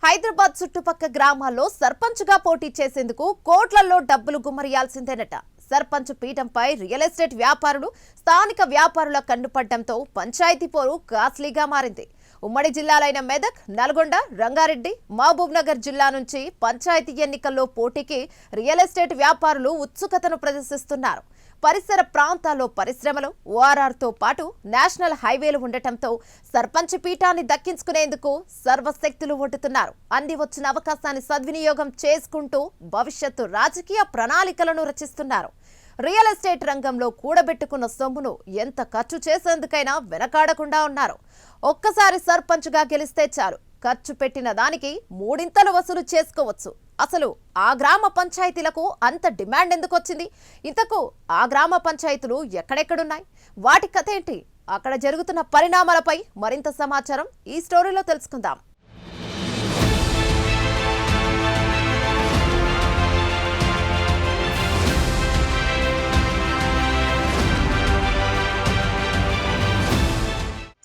హైదరాబాద్ చుట్టుపక్క గ్రామాల్లో సర్పంచ్గా పోటీ చేసేందుకు కోట్లలో డబ్బులు గుమ్మరియాల్సిందేనట. సర్పంచ్ పీఠంపై రియల్ ఎస్టేట్ వ్యాపారులు, స్థానిక వ్యాపారుల కన్నుపడడంతో పంచాయతీ పోరు కాస్ట్లీగా మారింది. ఉమ్మడి జిల్లాలైన మెదక్, నల్గొండ, రంగారెడ్డి, మహబూబ్ నగర్ జిల్లా నుంచి పంచాయతీ ఎన్నికల్లో పోటీకి రియల్ ఎస్టేట్ వ్యాపారులు ఉత్సుకతను ప్రదర్శిస్తున్నారు. పరిసర ప్రాంతాల్లో పరిశ్రమలు, ఓఆర్ఆర్తో పాటు నేషనల్ హైవేలు ఉండటంతో సర్పంచ్ పీఠాన్ని దక్కించుకునేందుకు సర్వశక్తులు ఒడ్డుతున్నారు. అంది వచ్చిన అవకాశాన్ని సద్వినియోగం చేసుకుంటూ భవిష్యత్తు రాజకీయ ప్రణాళికలను రచిస్తున్నారు. రియల్ ఎస్టేట్ రంగంలో కూడబెట్టుకున్న సొమ్మును ఎంత ఖర్చు చేసేందుకైనా వెనకాడకుండా ఉన్నారు. ఒక్కసారి సర్పంచ్గా గెలిస్తే చాలు, ఖర్చు పెట్టిన దానికి మూడింతలు వసూలు చేసుకోవచ్చు. అసలు ఆ గ్రామ పంచాయతీలకు అంత డిమాండ్ ఎందుకు వచ్చింది? ఇంతకు ఆ గ్రామ పంచాయతీలు ఎక్కడెక్కడున్నాయి? వాటి కథ ఏంటి? అక్కడ జరుగుతున్న పరిణామాలపై మరింత సమాచారం ఈ స్టోరీలో తెలుసుకుందాం.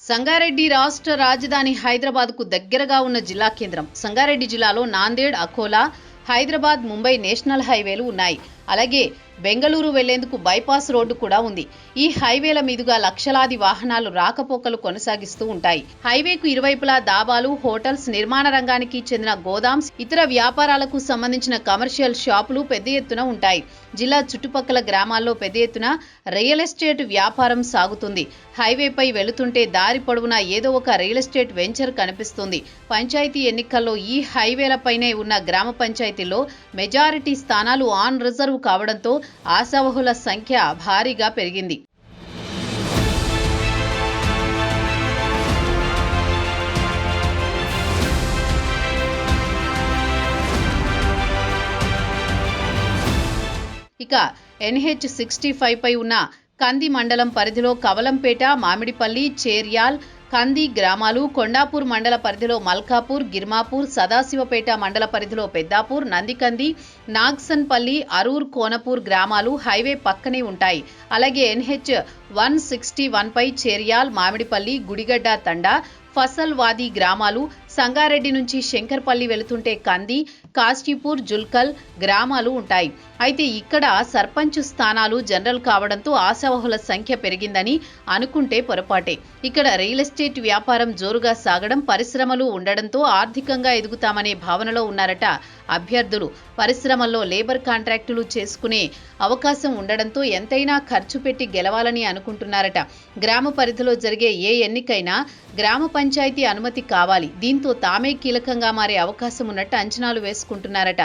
సంగారెడ్డి రాష్ట్ర రాజధాని హైదరాబాద్కు దగ్గరగా ఉన్న జిల్లా కేంద్రం. సంగారెడ్డి జిల్లాలో నాందేడ్, అకోలా, హైదరాబాద్, ముంబై నేషనల్ హైవేలు ఉన్నాయి. అలాగే బెంగళూరు వెళ్లేందుకు బైపాస్ రోడ్డు కూడా ఉంది. ఈ హైవేల మీదుగా లక్షలాది వాహనాలు రాకపోకలు కొనసాగిస్తూ ఉంటాయి. హైవేకు ఇరువైపులా దాబాలు, హోటల్స్, నిర్మాణ రంగానికి చెందిన గోదామ్స్, ఇతర వ్యాపారాలకు సంబంధించిన కమర్షియల్ షాపులు పెద్ద ఎత్తున ఉంటాయి. జిల్లా చుట్టుపక్కల గ్రామాల్లో పెద్ద ఎత్తున రియల్ ఎస్టేట్ వ్యాపారం సాగుతుంది. హైవేపై వెళుతుంటే దారి పొడవునా ఏదో ఒక రియల్ ఎస్టేట్ వెంచర్ కనిపిస్తుంది. పంచాయతీ ఎన్నికల్లో ఈ హైవేలపైనే ఉన్న గ్రామ పంచాయతీల్లో మెజారిటీ స్థానాలు ఆన్ రిజర్వ్ కావడంతో ఆశావహుల సంఖ్య భారీగా పెరిగింది. ఇక NH65 పై ఉన్న కంది మండలం పరిధిలో కవలంపేట, మామిడిపల్లి, చేర్యాల్, కంది గ్రామాలు, కొండాపూర్ మండల పరిధిలో మల్కాపూర్, గిర్మాపూర్, సదాశివపేట మండల పరిధిలో పెద్దాపూర్, నందికంది, నాగ్సన్పల్లి, అరూర్, కోనపూర్ గ్రామాలు హైవే పక్కనే ఉంటాయి. అలాగే NH161 పై చేర్యాల్, మామిడిపల్లి, గుడిగడ్డ తండా, ఫసల్వాది గ్రామాలు, సంగారెడ్డి నుంచి శంకర్పల్లి వెళుతుంటే కంది, కాశీపూర్, జుల్కల్ గ్రామాలు ఉంటాయి. అయితే ఇక్కడ సర్పంచ్ స్థానాలు జనరల్ కావడంతో ఆశావహుల సంఖ్య పెరిగిందని అనుకుంటే పొరపాటే. ఇక్కడ రియల్ ఎస్టేట్ వ్యాపారం జోరుగా సాగడం, పరిశ్రమలు ఉండడంతో ఆర్థికంగా ఎదుగుతామనే భావనలో ఉన్నారట అభ్యర్థులు. పరిశ్రమల్లో లేబర్ కాంట్రాక్టులు చేసుకునే అవకాశం ఉండడంతో ఎంతైనా ఖర్చు పెట్టి గెలవాలని అనుకుంటున్నారట. గ్రామ పరిధిలో జరిగే ఏ ఎన్నికైనా గ్రామ పంచాయతీ అనుమతి కావాలి. దీంతో తామే కీలకంగా మారే అవకాశం ఉన్నట్టు అంచనాలు వేసుకుంటున్నారట.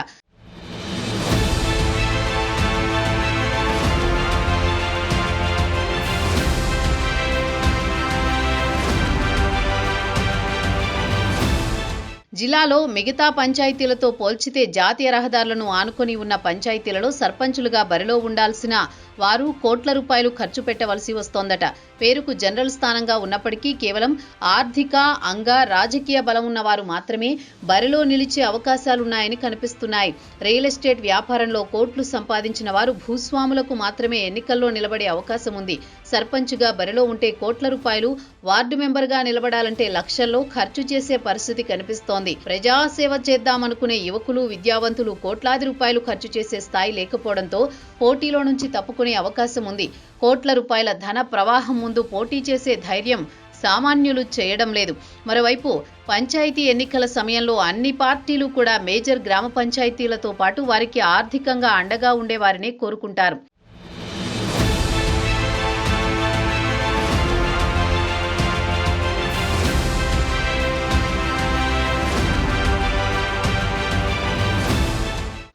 జిల్లాలో మిగతా పంచాయతీలతో పోల్చితే జాతీయ రహదారులను ఆనుకొని ఉన్న పంచాయతీలలో సర్పంచులుగా బరిలో ఉండాల్సిన వారు కోట్ల రూపాయలు ఖర్చు పెట్టవలసి వస్తోందట. పేరుకు జనరల్ స్థానంగా ఉన్నప్పటికీ కేవలం ఆర్థిక, అంగ, రాజకీయ బలం ఉన్నవారు మాత్రమే బరిలో నిలిచే అవకాశాలున్నాయని కనిపిస్తున్నాయి. రియల్ ఎస్టేట్ వ్యాపారంలో కోట్లు సంపాదించిన వారు భూస్వాములకు మాత్రమే ఎన్నికల్లో నిలబడే అవకాశం ఉంది. సర్పంచ్గా బరిలో ఉంటే కోట్ల రూపాయలు, వార్డు మెంబర్గా నిలబడాలంటే లక్షల్లో ఖర్చు చేసే పరిస్థితి కనిపిస్తోంది. ప్రజాసేవ చేద్దామనుకునే యువకులు, విద్యావంతులు కోట్లాది రూపాయలు ఖర్చు చేసే స్థాయి లేకపోవడంతో పోటీలో నుంచి తప్పుకునే అవకాశం ఉంది. కోట్ల రూపాయల ధన ప్రవాహం ముందు పోటీ చేసే ధైర్యం సామాన్యులు చేయడం లేదు. మరోవైపు పంచాయతీ ఎన్నికల సమయంలో అన్ని పార్టీలు కూడా మేజర్ గ్రామ పంచాయతీలతో పాటు వారికి ఆర్థికంగా అండగా ఉండేవారినే కోరుకుంటారు.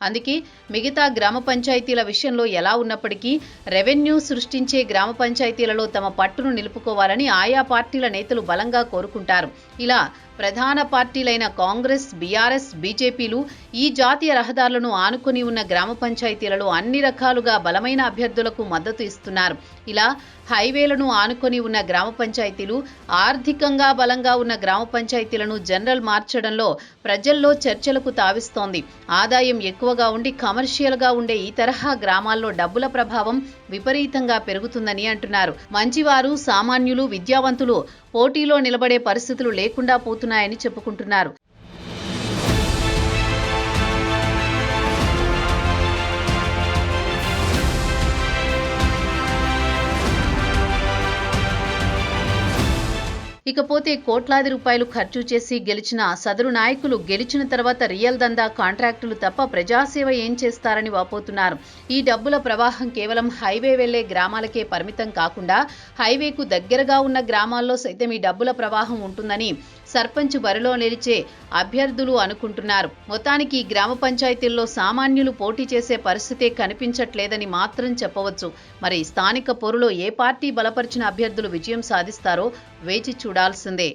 అందుకే మిగతా గ్రామ పంచాయతీల విషయంలో ఎలా ఉన్నప్పటికీ రెవెన్యూ సృష్టించే గ్రామ పంచాయతీలలో తమ పట్టును నిలుపుకోవాలని ఆయా పార్టీల నేతలు బలంగా కోరుకుంటారు. ఇలా ప్రధాన పార్టీలైన కాంగ్రెస్, బీఆర్ఎస్, బీజేపీలు ఈ జాతీయ రహదారులను ఆనుకొని ఉన్న గ్రామ పంచాయతీలలో అన్ని రకాలుగా బలమైన అభ్యర్థులకు మద్దతు ఇస్తున్నారు. ఇలా హైవేలను ఆనుకొని ఉన్న గ్రామ పంచాయతీలు, ఆర్థికంగా బలంగా ఉన్న గ్రామ పంచాయతీలను జనరల్ మార్చడంలో ప్రజల్లో చర్చలకు తావిస్తోంది. ఆదాయం ఎక్కువగా ఉండి కమర్షియల్గా ఉండే ఈ తరహా గ్రామాల్లో డబ్బుల ప్రభావం విపరీతంగా పెరుగుతుందని అంటున్నారు. మంచివారు, సామాన్యులు, విద్యావంతులు పోటీలో నిలబడే పరిస్థితులు లేకుండా పోతున్నాయని చెప్పుకుంటున్నారు. ఇకపోతే కోట్లాది రూపాయలు ఖర్చు చేసి గెలిచిన సదరు నాయకులు గెలిచిన తర్వాత రియల్ దందా కాంట్రాక్టులు తప్ప ప్రజాసేవ ఏం చేస్తారని వాపోతున్నారు. ఈ డబ్బుల ప్రవాహం కేవలం హైవే వెళ్లే గ్రామాలకే పరిమితం కాకుండా హైవేకు దగ్గరగా ఉన్న గ్రామాల్లో సైతం ఈ డబ్బుల ప్రవాహం ఉంటుందని సర్పంచ్ బరిలో నిలిచే అభ్యర్థులు అనుకుంటున్నారు. మొత్తానికి ఈ గ్రామ పంచాయతీల్లో సామాన్యులు పోటీ చేసే పరిస్థితే కనిపించట్లేదని మాత్రం చెప్పవచ్చు. మరి స్థానిక పోరులో ఏ పార్టీ బలపరిచిన అభ్యర్థులు విజయం సాధిస్తారో వేచి చూడాల్సిందే.